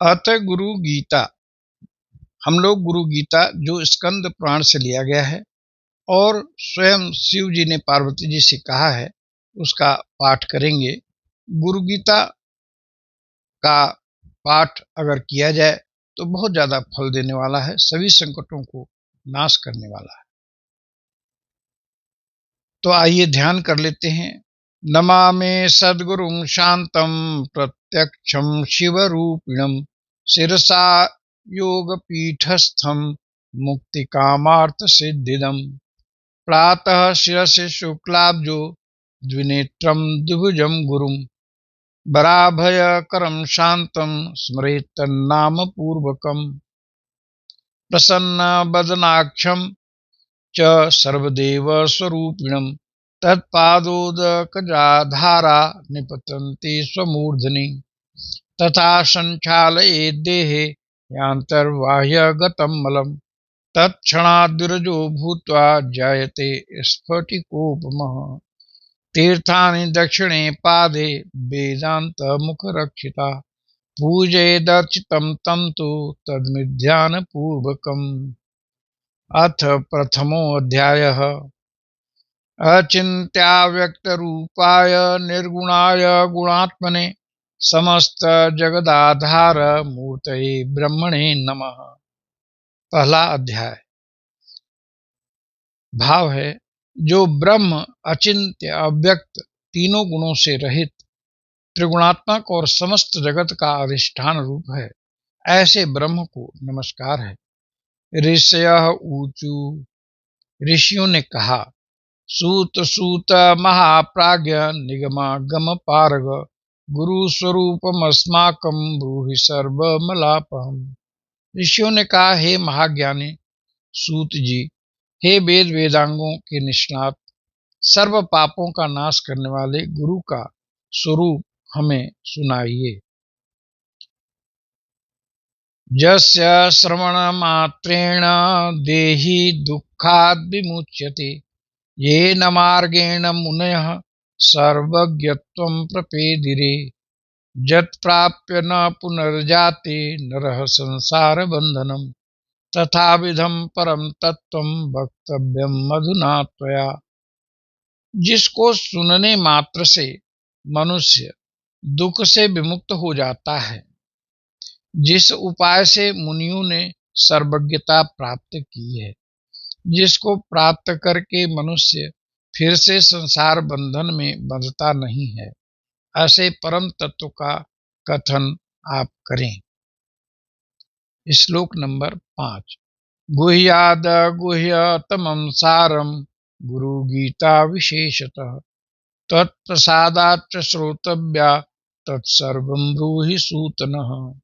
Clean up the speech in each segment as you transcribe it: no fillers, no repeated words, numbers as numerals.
अथ गुरु गीता। हम लोग गुरु गीता जो स्कंद पुराण से लिया गया है और स्वयं शिव जी ने पार्वती जी से कहा है उसका पाठ करेंगे। गुरु गीता का पाठ अगर किया जाए तो बहुत ज्यादा फल देने वाला है, सभी संकटों को नाश करने वाला है। तो आइए ध्यान कर लेते हैं। नमामि सद्गुरुं शांतं प्रत्यक्षं शिवरूपिणं शिरसा योगपीठस्थं मुक्तिकामार्थसिद्धिदं प्रातः शिरसि शुक्लाब्जो द्विनेत्रं द्विभुजं गुरुं वराभयकरं शान्तं स्मरेत्तन्नामपूर्वकं प्रसन्नवदनाक्षं च सर्वदेवस्वरूपिणं तत्पादोदकधारा निपतन्ति स्वमूर्धनि तथा सञ्चालयेत् देहे यान्तर्बाह्यगतं मलं तत्क्षणाद्विरजो भूत्वा जायते स्फटिकोपमः। तीर्थानि दक्षिणे पादे वेदान्तमुखरक्षिता पूजयेदर्चितं तं तु तद्विध्यानपूर्वकम्। अथ प्रथमोऽध्यायः। अचिन्त्याव्यक्तरूपाय निर्गुणाय गुणात्मने समस्तजगदाधार मूर्तये ब्रह्मणे नमः। पहला अध्याय। भाव है, जो ब्रह्म अचिंत्य अव्यक्त तीनों गुणों से रहित त्रिगुणात्मक और समस्त जगत का अधिष्ठान रूप है, ऐसे ब्रह्म को नमस्कार है। ऋषयः ऊचु, ऋषियों ने कहा, सूत सूत महाप्राज्ञ निगमागम पारग गुरु स्वरूपमस्माकं ब्रूहि सर्वमलापहम्। ऋषियों ने कहा, हे महाज्ञानी सूत जी, हे वेद वेदांगों के निष्णात, सर्व पापों का नाश करने वाले गुरु का स्वरूप हमें सुनाइए। यस्य श्रवण मात्रेण देहि दुःखाद् विमुच्यते येन मार्गेण मुनयः सर्वज्ञत्वं प्रपेदिरे यत्प्राप्य न पुनर्जाते नरः संसार बंधनम् तथाविधं परम तत्त्वं वक्तव्यं मधुना त्वया। जिसको सुनने मात्र से मनुष्य दुख से विमुक्त हो जाता है, जिस उपाय से मुनियों ने सर्वज्ञता प्राप्त की है, जिसको प्राप्त करके मनुष्य फिर से संसार बंधन में बंधता नहीं है, ऐसे परम तत्व का कथन आप करें। श्लोक नंबर 5। गुह्याद गुह्यतमं सारं गुरु गीता विशेषतः तत्प्रसादाच्च श्रोतव्या तत्सर्वं ब्रूहि सूतनः।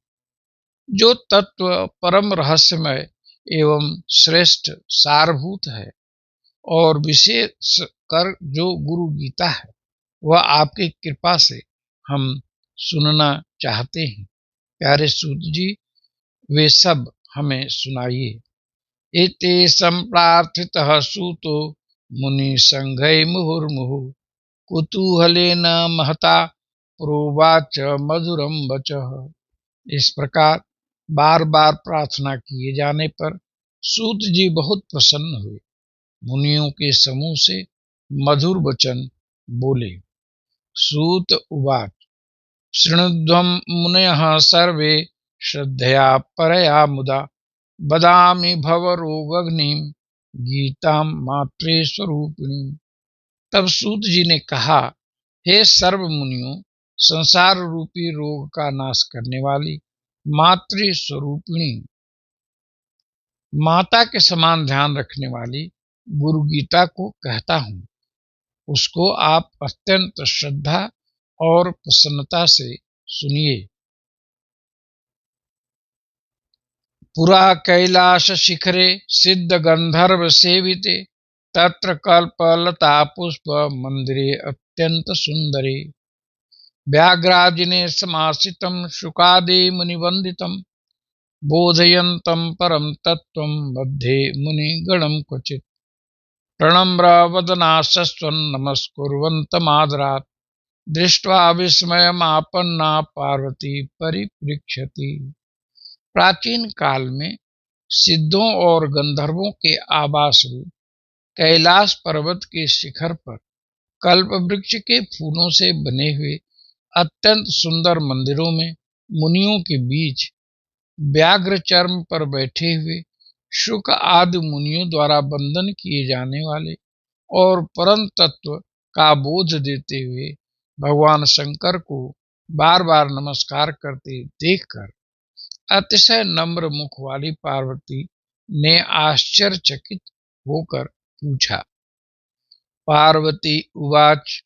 जो तत्व परम रहस्यमय एवं श्रेष्ठ सारभूत है और विशेष कर जो गुरु गीता है, वह आपकी कृपा से हम सुनना चाहते हैं। प्यारे सूत जी, वे सब हमें सुनाइए। इति संप्रार्थितः सूतो मुनि संघै मुहुर्मुहु कुतूहलेन महता प्रोवाच मधुरम वचः। इस प्रकार बार बार प्रार्थना किए जाने पर सूत जी बहुत प्रसन्न हुए, मुनियों के समूह से मधुर वचन बोले। सूत उवाच शृणुध्वं मुनयः सर्वे श्रद्धया परया मुदा वदामि भवरोगग्निं गीतां मात्रे स्वरूपिणी। तब सूत जी ने कहा, हे सर्व मुनियों, संसार रूपी रोग का नाश करने वाली मातृ स्वरूपिणी, माता के समान ध्यान रखने वाली गुरु गीता को कहता हूँ। उसको आप अत्यंत श्रद्धा और प्रसन्नता से सुनिए। पुरा कैलाश शिखरे सिद्ध गंधर्व सेविते तत्र कल्पलता पुष्प मंदिरे अत्यंत सुंदरे व्याघ्राजिने समासितं शुकादि मुनिवंदितं बोधयन्तं परम तत्त्वं मध्ये मुनिगणं क्वचित् प्रणम्र वदनाशस्वन् नमस्कुर्वन्तमादरात् दृष्ट्वा विस्मयमापन्ना पार्वती परिपृच्छति। प्राचीन काल में सिद्धों और गंधर्वों के आवास रूप कैलाश पर्वत के शिखर पर कल्प वृक्ष के फूलों से बने हुए अत्यंत सुंदर मंदिरों में मुनियों के बीच व्याघ्र चर्म पर बैठे हुए शुक आदि मुनियों द्वारा वंदन किए जाने वाले और परम तत्व का बोध देते हुए भगवान शंकर को बार बार नमस्कार करते देखकर अतिशय नम्र मुख वाली पार्वती ने आश्चर्यचकित होकर पूछा। पार्वती उवाच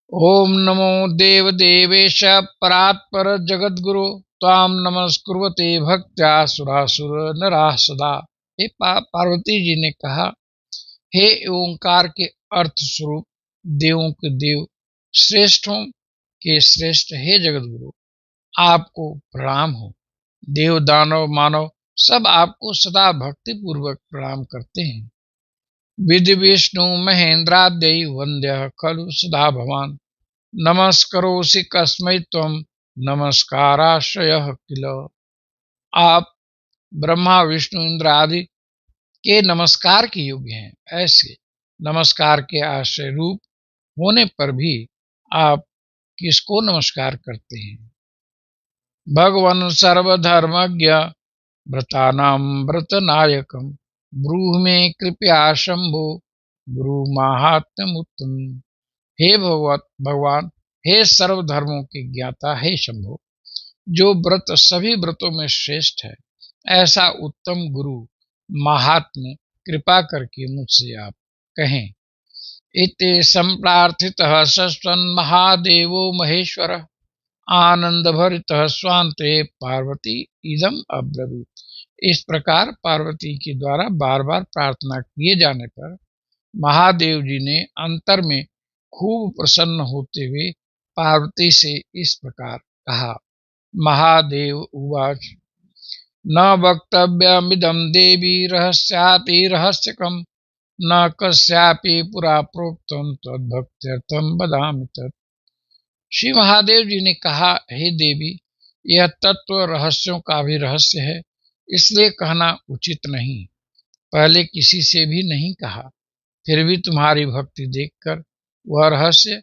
ओम नमो देवदेवेश परात्पर जगद्गुरो त्वां नमस्कुर्वते भक्त्या सुरासुर नराः सदा। हे पार्वती जी ने कहा, हे ओंकार के अर्थ स्वरूप देवों के देव श्रेष्ठों के श्रेष्ठ हे जगद्गुरु, आपको प्रणाम हो। देव दानव मानव सब आपको सदा भक्ति पूर्वक प्रणाम करते हैं। विधि विष्णु महेंद्राद्यै वंद्य खलु सदा भवान नमस्करोसि कस्मै त्वं नमस्काराश्रयः किल। आप ब्रह्मा विष्णु इंद्र आदि के नमस्कार के योग्य हैं। ऐसे नमस्कार के आश्रय रूप होने पर भी आप किसको नमस्कार करते हैं। भगवन् सर्वधर्मज्ञ व्रतानां व्रतनायकं ब्रूहि कृपया शंभो ब्रूहि माहात्म्यमुत्तम। हे भगवान, हे सर्वधर्मों के ज्ञाता, हे शंभो, जो व्रत सभी व्रतों में श्रेष्ठ है, ऐसा उत्तम गुरु महात्म्य कृपा करके मुझसे आप कहें। इति संप्रार्थितः सस्वन् महादेवो महेश्वरः आनंदभरितः स्वान्ते पार्वती इदम अब्रवीत। इस प्रकार पार्वती के द्वारा बार बार प्रार्थना किए जाने पर महादेव जी ने अंतर में खूब प्रसन्न होते हुए पार्वती से इस प्रकार कहा। महादेव उवाच न वक्तव्यमिदं देवी रहस्याति रहस्यकं न कस्यापि पुरा प्रोक्तं तद्भक्त्यर्थं वदामि तत्। श्री महादेव जी ने कहा, हे देवी, यह तत्व रहस्यों का भी रहस्य है, इसलिए कहना उचित नहीं। पहले किसी से भी नहीं कहा, फिर भी तुम्हारी भक्ति देखकर वह रहस्य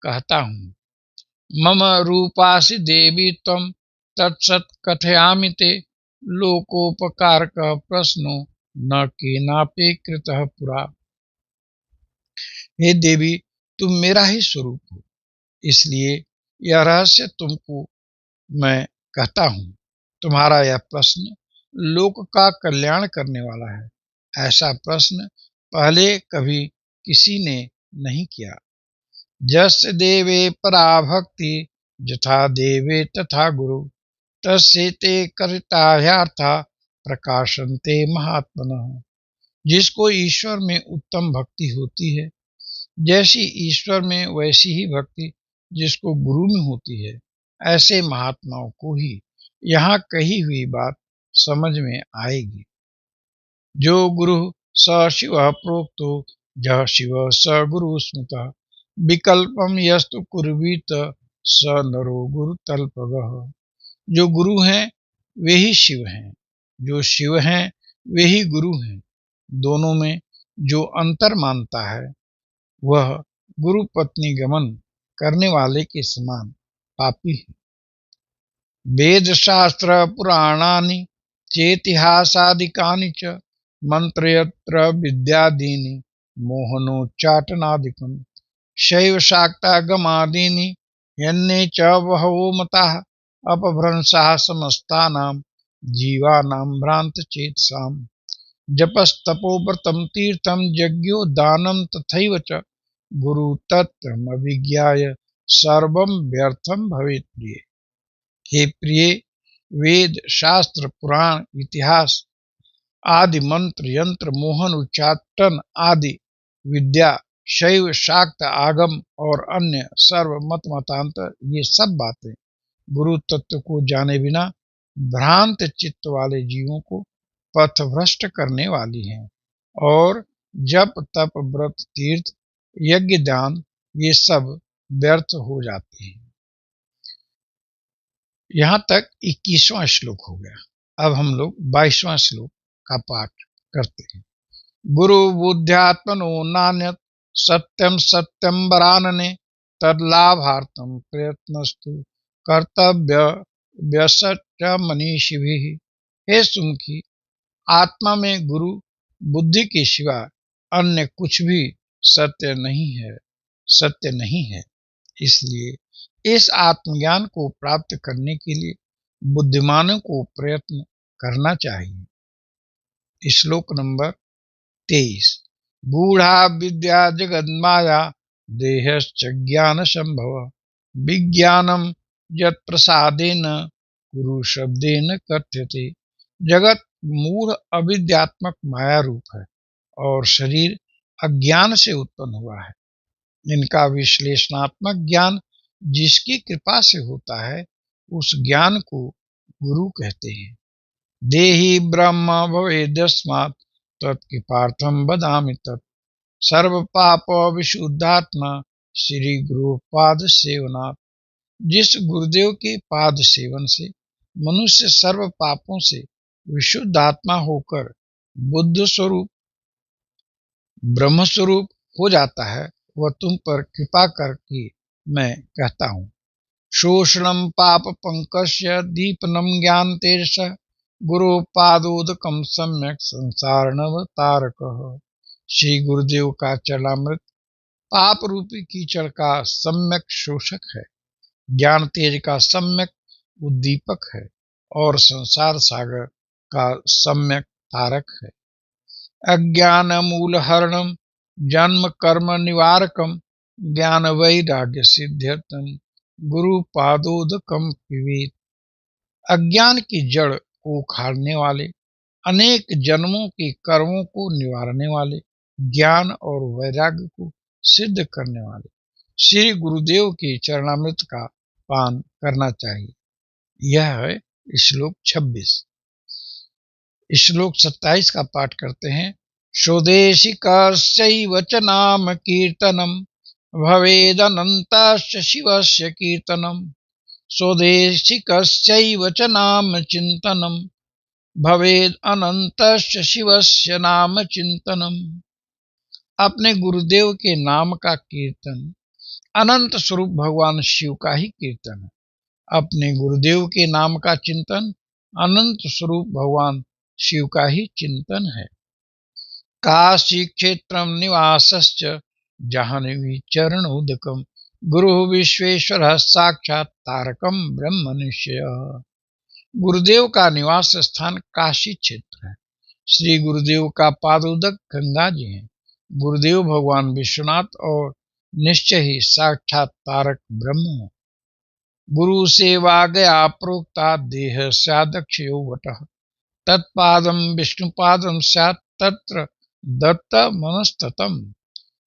कहता हूँ। मम रूपासि देवी त्वं तत्सत् कथयामि ते लोकोपकारकः प्रश्नो न केनापि कृतः पुरा। हे देवी, तुम मेरा ही स्वरूप हो, इसलिए यह रहस्य तुमको मैं कहता हूँ। तुम्हारा यह प्रश्न लोक का कल्याण करने वाला है। ऐसा प्रश्न पहले कभी किसी ने नहीं किया। जस्य देवे परा भक्ति यथा देवे तथा गुरु तस्य ते करितार्थाः प्रकाशन्ते महात्मनः। जिसको ईश्वर में उत्तम भक्ति होती है, जैसी ईश्वर में वैसी ही भक्ति जिसको गुरु में होती है, ऐसे महात्माओं को ही यहाँ कही हुई बात समझ में आएगी। जो गुरु स शिव प्रोक्तो जह शिव स गुरु स्मृतः विकल्पम यस्तु कुर्वीत स नरो गुरु तल्पगः। जो गुरु हैं वे ही शिव हैं, जो शिव हैं वे ही गुरु हैं। दोनों में जो अंतर मानता है वह गुरु पत्नी गमन करने वाले के समान पापी है। वेद शास्त्र पुराणानि चेतिहासादिकानि च मंत्रयत्र विद्यादीनि मोहनोच्चाटनादिकम् शैव शाक्तागमादीनि यन्ने च बहवो मताः अपभ्रंशाः समस्तानां जीवानां भ्रान्तचेतसाम् जपस्तपो व्रतं तीर्थं यज्ञो दानं तथैव च गुरु तत्त्वमभिज्ञाय सर्वं व्यर्थं भवेत् प्रिय। हे प्रिय, वेद शास्त्र पुराण इतिहास आदि मंत्र यंत्र मोहन उच्चाटन आदि विद्या शैव शाक्त आगम और अन्य सर्व मत मतांतर, ये सब बातें गुरु तत्व को जाने बिना भ्रांत चित्त वाले जीवों को पथभ्रष्ट करने वाली हैं और जप तप व्रत तीर्थ यज्ञ दान ये सब व्यर्थ हो जाते हैं। यहाँ तक 21वां श्लोक हो गया। अब हम लोग 22वां श्लोक का पाठ करते हैं। गुरु बुद्ध्यात्मनो नान्यत् सत्यम सत्यम वरानने तद्लाभार्थम प्रयत्नस्तु कर्तव्य व्यसट मनीषिभिः। हे सुमुखी, आत्मा में गुरु बुद्धि के सिवा अन्य कुछ भी सत्य नहीं है। इसलिए इस आत्मज्ञान को प्राप्त करने के लिए बुद्धिमानों को प्रयत्न करना चाहिए। श्लोक नंबर 23। गूढ़ा विद्या जगन्माया देहश्च ज्ञान संभव विज्ञानम यत् प्रसादेन गुरु शब्देन कथ्यते। जगत मूढ़ अविद्यात्मक माया रूप है और शरीर अज्ञान से उत्पन्न हुआ है। इनका विश्लेषणात्मक ज्ञान जिसकी कृपा से होता है उस ज्ञान को गुरु कहते हैं। देहि ब्रह्म भवेद्यस्मात् तत्कृपार्थं वदामि तत् सर्व पाप विशुद्धात्मा श्री गुरु पाद सेवनात्। जिस गुरुदेव के पाद सेवन से मनुष्य सर्व पापों से विशुद्ध आत्मा होकर बुद्ध स्वरूप ब्रह्म स्वरूप हो जाता है, वह तुम पर कृपा करके मैं कहता हूँ। शोषणम पाप पंकस्य दीपनम ज्ञान तेजस गुरु पादोदकम सम्यक संसार नवतारकः। श्री गुरुदेव का चरणामृत पाप रूपी कीचड़ का सम्यक शोषक है, ज्ञान तेज का सम्यक उद्दीपक है और संसार सागर का सम्यक तारक है। अज्ञान मूल हरणम जन्म कर्म निवारकम ज्ञान वैराग्य सिद्ध्यर्थम गुरु पादोदकम पिबेत। अज्ञान की जड़ को उखाड़ने वाले, अनेक जन्मों के कर्मों को निवारने वाले, ज्ञान और वैराग्य को सिद्ध करने वाले श्री गुरुदेव के चरणामृत का पान करना चाहिए। यह है श्लोक 26। श्लोक 27 का पाठ करते हैं। स्वदेशिकस्यैव च नाम कीर्तनम भवेदनन्तस्य शिवस्य कीर्तनम स्वदेशिकस्यैव च नाम चिन्तनम भवेद अनन्तस्य शिवस्य नाम चिंतनम। अपने गुरुदेव के नाम का कीर्तन अनंत स्वरूप भगवान शिव का ही कीर्तन है। अपने गुरुदेव के नाम का चिंतन अनंत स्वरूप भगवान शिव का ही चिंतन है। काशी क्षेत्रम निवासश्च जाह्नवी चरणोदकम गुरु विश्वेश्वर साक्षात तारकम ब्रह्म निश्चयः। गुरुदेव का निवास स्थान काशी क्षेत्र है। श्री गुरुदेव का पादोदक गंगा जी हैं। गुरुदेव भगवान विश्वनाथ और निश्चय ही साक्षात तारक ब्रह्म है। गुरु सेवा गया प्रोक्ता देह स्यादक्षयो वटः तत्पादम विष्णुपादम स्यात् तत्र दत्त मनस्ततम।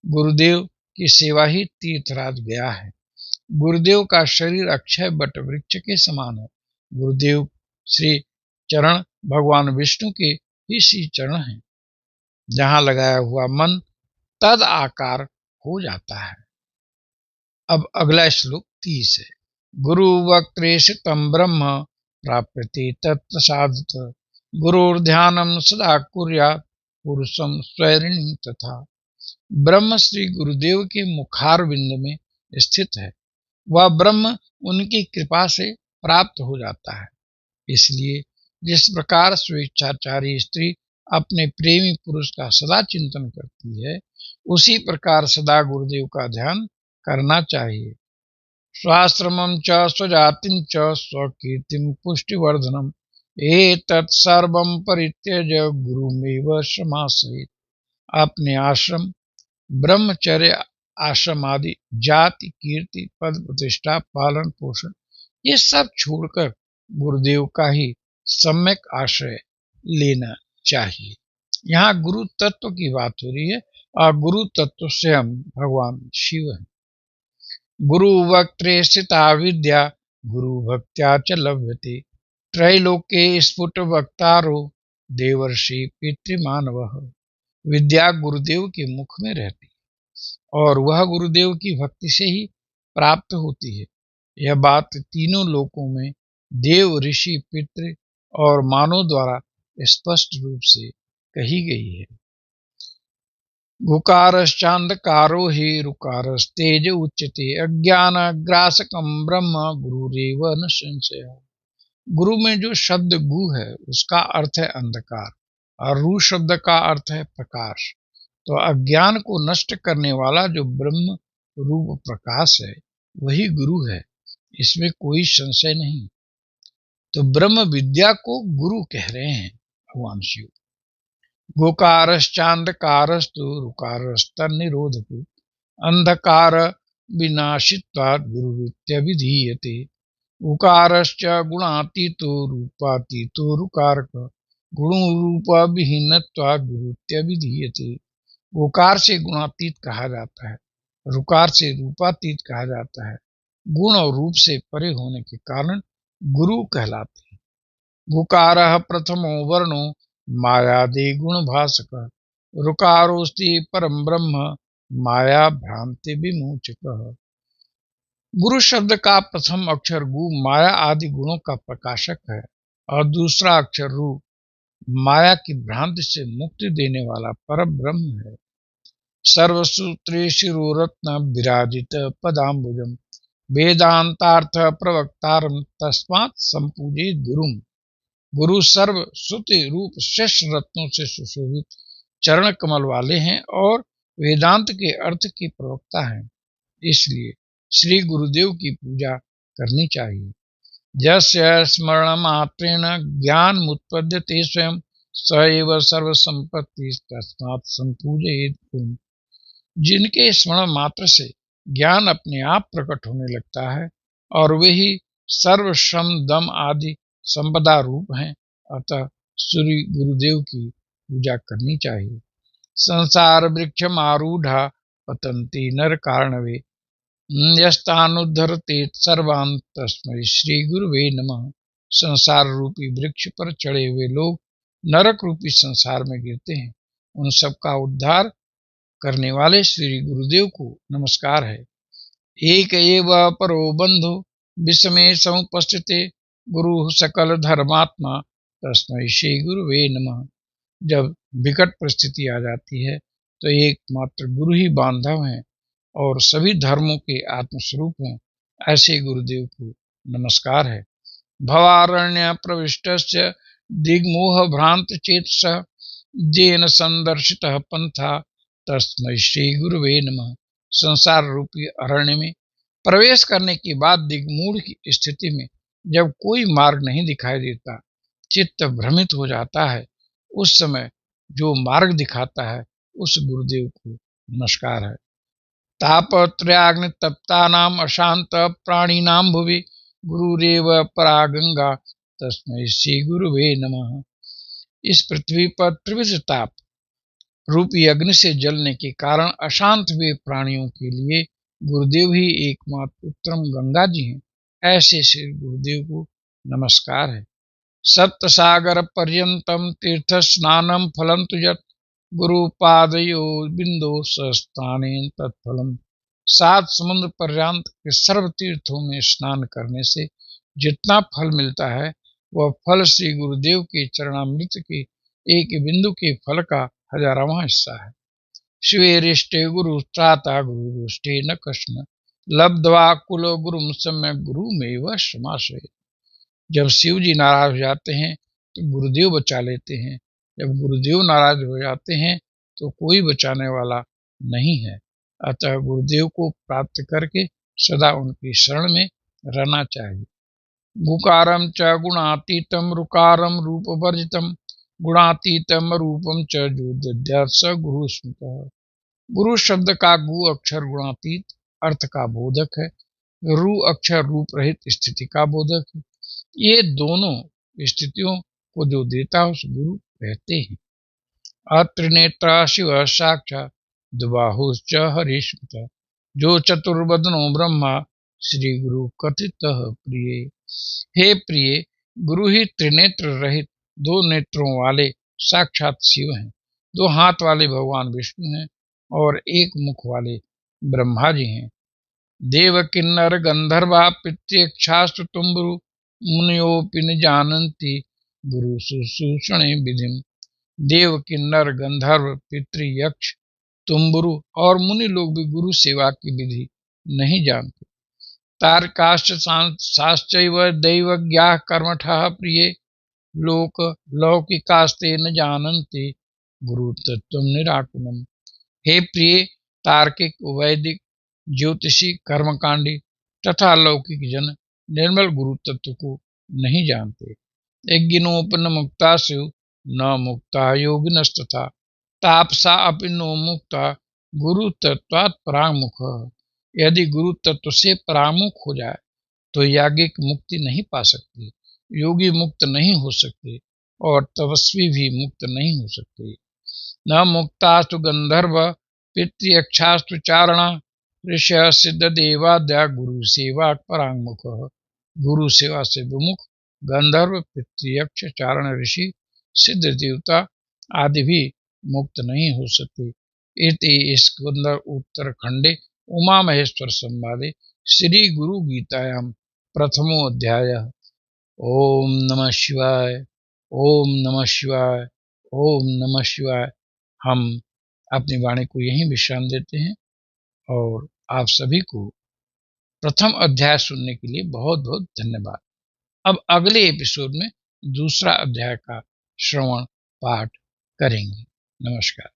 गुरुदेव की सेवा ही तीर्थराज गया है। गुरुदेव का शरीर अक्षय बट वृक्ष के समान है। गुरुदेव श्री चरण भगवान विष्णु के ही श्री चरण हैं। जहाँ लगाया हुआ मन तद आकार हो जाता है। अब अगला श्लोक 30 है। गुरु वक्त्रेषितं ब्रह्म प्राप्यते तत्प्रसादत गुरुर्ध्यानम सदा कुर्यात् पुरुषम स्वैरिणी तथा। ब्रह्म श्री गुरुदेव के मुखारविंद में स्थित है। वह ब्रह्म उनकी कृपा से प्राप्त हो जाता है। इसलिए जिस प्रकार स्वेच्छाचारी स्त्री अपने प्रेमी पुरुष का सदा चिंतन करती है, उसी प्रकार सदा गुरुदेव का ध्यान करना चाहिए। स्वाश्रमं च स्वजातिं च स्वकीर्तिं पुष्टिवर्धनम् एतत् सर्वं परित्यज्य गुरुमेव शमाश्रयेत्। अपने आश्रम, ब्रह्मचर्य आश्रम आदि जाति, कीर्ति, पद प्रतिष्ठा, पालन पोषण ये सब छोड़कर गुरुदेव का ही सम्यक आश्रय लेना चाहिए। यहाँ गुरु तत्व की बात हो रही है और गुरु तत्व स्वयं भगवान शिव है। गुरु वक्त्रे स्थिता विद्या गुरु भक्त्या च लभ्यते त्रैलोके स्फुट वक्तारो देवर्षि पितृमानवः। विद्या गुरुदेव के मुख में रहती है और वह गुरुदेव की भक्ति से ही प्राप्त होती है। यह बात तीनों लोकों में देव, ऋषि, पितृ और मानव द्वारा स्पष्ट रूप से कही गई है। गुकारश्चांधकारो हि रुकारस्तेज उच्यते अज्ञानग्रासकं ब्रह्म गुरुरेव न संशय। गुरु में जो शब्द गु है उसका अर्थ है अंधकार और रू शब्द का अर्थ है प्रकाश। तो अज्ञान को नष्ट करने वाला जो ब्रह्म रूप प्रकाश है वही गुरु है, इसमें कोई संशय नहीं। तो ब्रह्म विद्या को गुरु कह रहे हैं भगवान शिव। गोकारश्चांधकारस्तु रुकारस्तन्निरोधक अंधकार विनाशित्वात् गुरुरित्यभिधीयते। उकारश्च गुणातीतो रूपातीतो रुकारक गुणरूपविहीनत्वात् गुरुरित्यभिधीयते। उकार से गुणातीत कहा जाता है, रुकार से रूपातीत कहा जाता है, गुण और रूप से परे होने के कारण गुरु कहलाते हैं। गुकारः प्रथमो वर्णो मायादि गुण भाषक रुकारोस्ति परम ब्रह्म माया भ्रांति विमोचक। गुरु शब्द का प्रथम अक्षर गु माया आदि गुणों का प्रकाशक है और दूसरा अक्षर रू माया की भ्रांति से मुक्ति देने वाला परम ब्रह्म है। सर्वसूत्रे शिरोरत्न विराजित पदाम्बुजम वेदांतार्थ प्रवक्तारम तस्मात् संपूजित गुरुम। गुरु सर्व श्रुति रूप शेष रत्नों से सुशोभित चरण कमल वाले हैं और वेदांत के अर्थ के प्रवक्ता हैं, इसलिए श्री गुरुदेव की पूजा करनी चाहिए। यस्य स्मरण मात्रेण ज्ञान मुत्पद्यते स्वयं स एव सर्व संपत्ति तस्मात् संपूजयेत् गुरुम्। जिनके स्मरण मात्र से ज्ञान अपने आप प्रकट होने लगता है और वही सर्व श्रम दम आदि संपदा रूप हैं, अतः श्री गुरुदेव की पूजा करनी चाहिए। संसार वृक्ष आरूढ़ा पतंती नर कारणवे यस्तानुद्धरते सर्वान् तस्मै श्री गुरुवे नमः। संसार रूपी वृक्ष पर चढ़े हुए लोग नरक रूपी संसार में गिरते हैं, उन सबका उद्धार करने वाले श्री गुरुदेव को नमस्कार है। एक एव परो बंधु विषमे समुपस्थिते गुरु सकल धर्मात्मा तस्मै श्री गुरुवे नमः। जब विकट परिस्थिति आ जाती है तो एकमात्र गुरु ही बांधव हैं और सभी धर्मों के आत्मस्वरूप हैं, ऐसे गुरुदेव को नमस्कार है। भवारण्य प्रविष्टस्य दिग्मोह भ्रांत चेतसः जेन संदर्शितः पंथा तस्मै श्री गुरुवे नमः। संसार रूपी अरण्य में प्रवेश करने के बाद दिग्मूढ़ की स्थिति में जब कोई मार्ग नहीं दिखाई देता, चित्त भ्रमित हो जाता है, उस समय जो मार्ग दिखाता है उस गुरुदेव को नमस्कार है। तापत्रयाग्नि तप्तानाम अशांत प्राणिनाम भुवि गुरुरेव परा गंगा तस्मै श्री गुरुवे नमः। इस पृथ्वी पर त्रिविध ताप रूपी अग्नि से जलने के कारण अशांत हुए प्राणियों के लिए गुरुदेव ही एकमात्र उत्तम गंगा जी हैं, ऐसे श्री गुरुदेव को नमस्कार है। सप्त सागर पर्यंतम तीर्थ स्नानम फलम तुजत गुरु पादयो बिंदो सस्तानेन तत्फलम। 7 समुद्र पर्यंत के सर्व तीर्थों में स्नान करने से जितना फल मिलता है वह फल श्री गुरुदेव के चरणामृत के एक बिंदु के फल का 1000वां हिस्सा है। शिवेरिष्टे गुरु त्राता गुरुष्टे न कृष्ण लब्ध्वा कुलो गुरुम सम्यक गुरुमेव समाश्रयेत्। जब शिव जी नाराज हो जाते हैं तो गुरुदेव बचा लेते हैं, जब गुरुदेव नाराज हो जाते हैं तो कोई बचाने वाला नहीं है। अतः गुरुदेव को प्राप्त करके सदा उनकी शरण में रहना चाहिए। गुकारम च गुणातीतम रुकारम रूप वर्जितम गुणातीतम रूपम च जो स गुरु स्मृतः। गुरु शब्द का गु अक्षर गुणातीत अर्थ का बोधक है, रू अक्षर रूप रहित स्थिति का बोधक है। ये दोनों स्थितियों को जो देता है उस गुरु कहते हैं। अत्रिनेत्र शिव साक्षात् द्विबाहुश्च हरिस्मृतः जो चतुर्वदनो ब्रह्मा श्री गुरु कथित प्रिय। हे प्रिय, गुरु ही त्रिनेत्र रहित 2 नेत्रों वाले साक्षात शिव हैं, 2 हाथ वाले भगवान विष्णु हैं और 1 मुख वाले ब्रह्मा जी हैं। देव किन्नर गंधर्वा पितृक्षास्तु तुम्बरु मुनयोऽपि न जानन्ति गुरु शुश्रूषणे विधिम। देव किन्नर गंधर्व पितृ यक्ष तुम्बुरु और मुनि लोग भी गुरु सेवा की विधि नहीं जानते। तारकाश्च शास्त्रैव दैवज्ञाः कर्मठः प्रिये लोक लौकिकास्ते न जानन्ति गुरु तत्त्वं निराकुलम्। हे प्रिय, तार्किक वैदिक ज्योतिषी कर्मकांडी तथा लौकिक जन निर्मल गुरु तत्व को नहीं जानते। यज्ञोपन मुक्ता से न मुक्ता योगिनस्तथा तापसा अपि नो मुक्ता गुरु तत्वात् परामुख। यदि गुरु तत्व से परामुख हो जाए तो याज्ञिक मुक्ति नहीं पा सकते, योगी मुक्त नहीं हो सकते और तपस्वी भी मुक्त नहीं हो सकते। न मुक्तास्तु गंधर्व पितृयक्षास्तु चारणा ऋषय सिद्ध देवाद्या गुरु सेवा परांगमुख। गुरु सेवा से विमुख गंधर्व पितृयक्ष चारण ऋषि सिद्ध देवता आदि भी मुक्त नहीं हो सकते। इति स्कंदर उत्तरखंडे उमा महेश्वर संवादे श्री गुरु गीतायां प्रथमो अध्याय। ओम नमः शिवाय, ओम नमः शिवाय, ओम नमः शिवाय। हम अपनी वाणी को यहीं विश्राम देते हैं और आप सभी को प्रथम अध्याय सुनने के लिए बहुत बहुत धन्यवाद। अब अगले एपिसोड में दूसरा अध्याय का श्रवण पाठ करेंगे। नमस्कार।